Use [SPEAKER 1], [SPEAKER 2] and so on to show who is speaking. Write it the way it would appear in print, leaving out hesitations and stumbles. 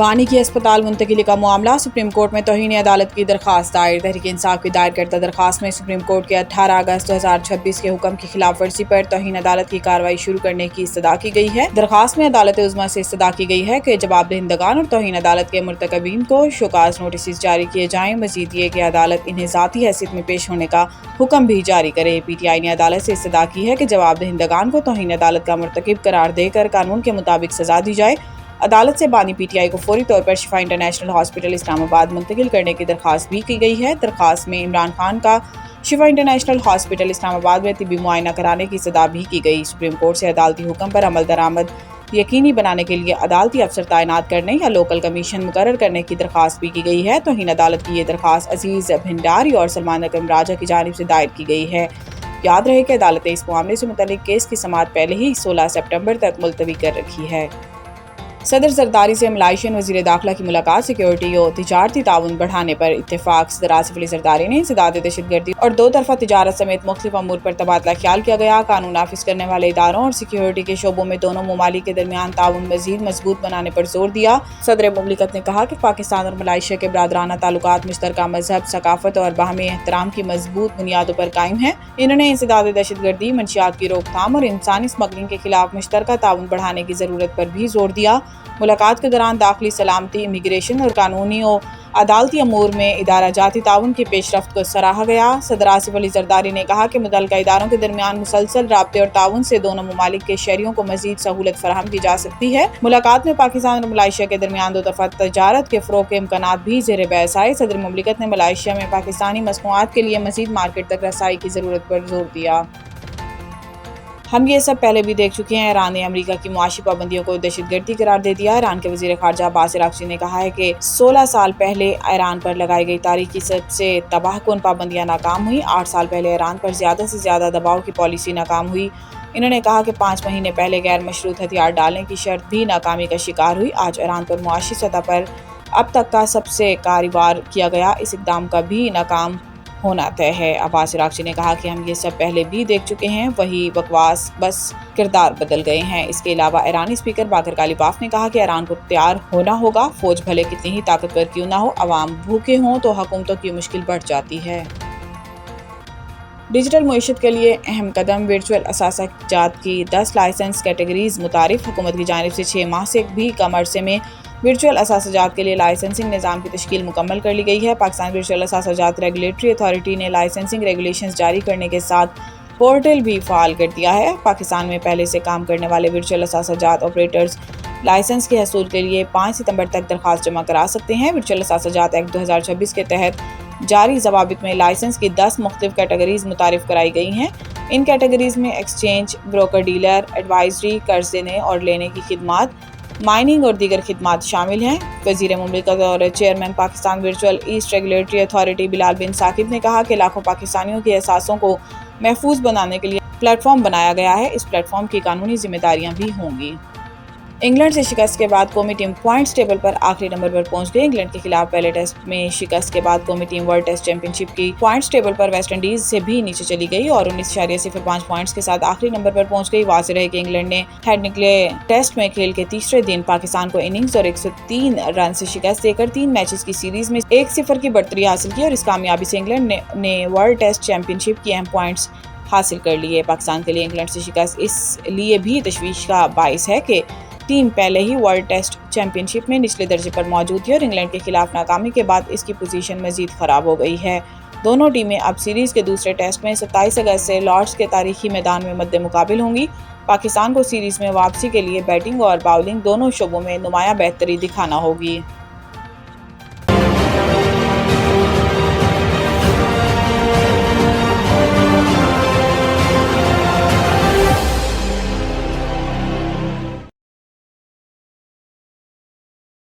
[SPEAKER 1] बानी की अस्पताल मुंतकिली का मामला, सुप्रीम कोर्ट में तौहीन अदालत की दरखास्त दायर। तहरीक इंसाफ की दायर करदा दरखास्त में सुप्रीम कोर्ट के 18 अगस्त 2026 के हुक्म की खिलाफ वर्जी पर तौहीन अदालत की कार्रवाई शुरू करने की इस्तदा की गई है। दरखास्त में अदालत उज़्मा से इस्तदा की गई है कि जवाबदहिंदगान और तौहीन अदालत के मुर्तकबीन को शोकाज नोटिस जारी किए जाएं। मजीद ये कि अदालत इन्हें ज़ाती हैसियत में पेश होने का हुक्म भी जारी करे। PTI ने अदालत से इस्तदा की है कि जवाबदहिंदगान को तौहीन अदालत का मुर्तकिब करार देकर कानून के मुताबिक सजा दी जाए। अदालत से बानी PTI को फौरी तौर पर शिफा इंटरनेशनल हॉस्पिटल इस्लामाबाद मुंतकिल करने की दरखास्त भी की गई है। दरखास्त में इमरान खान का शिफा इंटरनेशनल हॉस्पिटल इस्लामाबाद में तिब्बी मुआयना कराने की सदा भी की गई। सुप्रीम कोर्ट से अदालती हुक्म पर अमल दरामद यकीनी बनाने के लिए अदालती अफसर तैनात करने या लोकल कमीशन मुकर्रर करने की दरखास्त भी की गई है। तौहीन अदालत की ये दरखास्त अजीज भिंडारी और सलमान अकरम राजा की जानिब से दायर की गई है। याद रहे कि अदालत ने इस मामले से मुतल्लिक केस की समाअत पहले ही 16 सितंबर तक मुलतवी कर रखी है। सदर जरदारी से मलाइशियन वज़ीर दाखिला की मुलाकात, सिक्योरिटी और तिजारती ताउन बढ़ाने पर इत्तेफाक। सदर आसिफ अली जरदारी ने इंसदाद दहशतगर्दी और दो तरफा तिजारत समेत मुख्तलिफ अमूर पर तबादला ख्याल किया गया। कानून नाफिज करने वाले इदारों और सिक्योरिटी के शोबों में दोनों ममालिक के दरमियान ताउन मजीद मजबूत बनाने पर जोर दिया। सदर मुमलिकत ने कहा कि पाकिस्तान और मलाइशिया के बरादराना ताल्लुकात मुश्तरका मजहब, सकाफत और बाहमी एहतराम की मजबूत बुनियादों पर कायम है। इन्होंने इंसदाद दहशतगर्दी, मंशियात की रोकथाम और इंसानी स्मगलिंग के खिलाफ मुश्तरका ताउन बढ़ाने की जरूरत पर भी जोर दिया। मुलाकात के दौरान दाखिली सलामती, इमिग्रेशन और कानूनी और अदालती अमूर में इदारा जाती ताउन की पेशरफ्त को सराहा गया। सदर आसिफ अली जरदारी ने कहा कि मुतल्लिका इदारों के दरमियान मुसलसल राब्ते और ताउन से दोनों ममालिक के शहरियों को मजीद सहूलत फराहम की जा सकती है। मुलाकात में पाकिस्तान और मलाइशिया के दरमियान दो तरफा तजारत के फ़रोग़ के इम्कानात भी ज़ेर बहस आए। सदर मुमलिकत ने मलाइशिया में पाकिस्तानी मसनूआत के लिए मजीद मार्केट तक रसाई की ज़रूरत पर जोर दिया। हम ये सब पहले भी देख चुके हैं। ईरान ने अमेरिका की मुआशी पाबंदियों को दहशतगर्दी करार दे दिया। ईरान के वज़ीर ख़ारजा अब्बास अराग़ची ने कहा है कि 16 साल पहले ईरान पर लगाई गई तारीख की सबसे तबाहकुन पाबंदियाँ नाकाम हुई। 8 साल पहले ईरान पर ज़्यादा से ज़्यादा दबाव की पॉलिसी नाकाम हुई। इन्होंने कहा कि 5 महीने पहले गैर मशरूत हथियार डालने की शर्त भी नाकामी का शिकार हुई। आज ईरान पर मुआशी सतह पर अब तक का सबसे कारीवार किया गया इस इक़दाम का भी नाकाम होना तय है। अब्बास अराग़ची ने कहा कि हम ये सब पहले भी देख चुके हैं, वही बकवास, बस किरदार बदल गए हैं। इसके अलावा ईरानी स्पीकर बाकर कालिबाफ ने कहा कि ईरान को तैयार होना होगा। फौज भले कितनी ही ताकतवर क्यों ना हो, अवाम भूखे हों तो हुकूमतों की मुश्किल बढ़ जाती है। डिजिटल मईशत के लिए अहम कदम, वर्चुअल असासाजात की 10 लाइसेंस कैटेगरीज मुतारिफ। हुकूमत की जानिब से 6 माह से भी कम अरसे में वर्चुअल असासाजात के लिए लाइसेंसिंग निज़ाम की तश्कील मुकम्मल कर ली गई है। पाकिस्तान वर्चुअल असासाजात रेगुलेटरी अथॉरिटी ने लाइसेंसिंग रेगुलेशंस जारी करने के साथ पोर्टल भी फ़ाल कर दिया है। पाकिस्तान में पहले से काम करने वाले वर्चुअल असासाजात ऑपरेटर्स लाइसेंस के हसूल के लिए 5 सितंबर तक दरख्वास्त जमा करा सकते हैं। वर्चुअल असासाजात एक्ट 2026 के तहत जारी ज़वाबित में लाइसेंस की 10 मुख्तलिफ कैटेगरीज मुतारिफ कराई गई हैं। इन कैटेगरीज में एक्सचेंज, ब्रोकर डीलर, एडवाइजरी, कर्ज देने और लेने की खिदमात, माइनिंग और दीगर खिदमात शामिल हैं। वज़ीर मुमलिकत और chairman Pakistan virtual east regulatory authority Bilal bin Saqib ने कहा कि लाखों पाकिस्तानियों के एहसासों को महफूज बनाने के लिए प्लेटफॉर्म बनाया गया है। इस प्लेटफॉर्म की कानूनी जिम्मेदारियां भी होंगी। इंग्लैंड से शिकस्त के बाद कौमी टीम पॉइंट्स टेबल पर आखिरी नंबर पर पहुंच गई। इंग्लैंड के खिलाफ पहले टेस्ट में शिकस्त के बाद कौमी टीम वर्ल्ड टेस्ट चैंपियनशिप की पॉइंट्स टेबल पर वेस्ट इंडीज से भी नीचे चली गई और 19.05 पॉइंट्स के साथ आखिरी नंबर पर पहुंच गई। वाज़ेह है कि इंग्लैंड ने हेड निकले टेस्ट में खेल के तीसरे दिन पाकिस्तान को इनिंग्स और 103 रन से शिकस्त देकर 3 मैचेस की सीरीज में 1-0 की बढ़तरी हासिल की और इस कामयाबी से इंग्लैंड ने वर्ल्ड टेस्ट चैंपियनशिप की अहम पॉइंट्स हासिल कर लिए। पाकिस्तान के लिए इंग्लैंड से शिकस्त इसलिए भी तशवीश का बाइस है कि टीम पहले ही वर्ल्ड टेस्ट चैंपियनशिप में निचले दर्जे पर मौजूद थी और इंग्लैंड के खिलाफ नाकामी के बाद इसकी पोजीशन मजीद खराब हो गई है। दोनों टीमें अब सीरीज के दूसरे टेस्ट में 27 अगस्त से लॉर्ड्स के तारीखी मैदान में मद्दे मुकाबिल होंगी। पाकिस्तान को सीरीज में वापसी के लिए बैटिंग और बाउलिंग दोनों शोबों में नुमाया बेहतरी दिखाना होगी।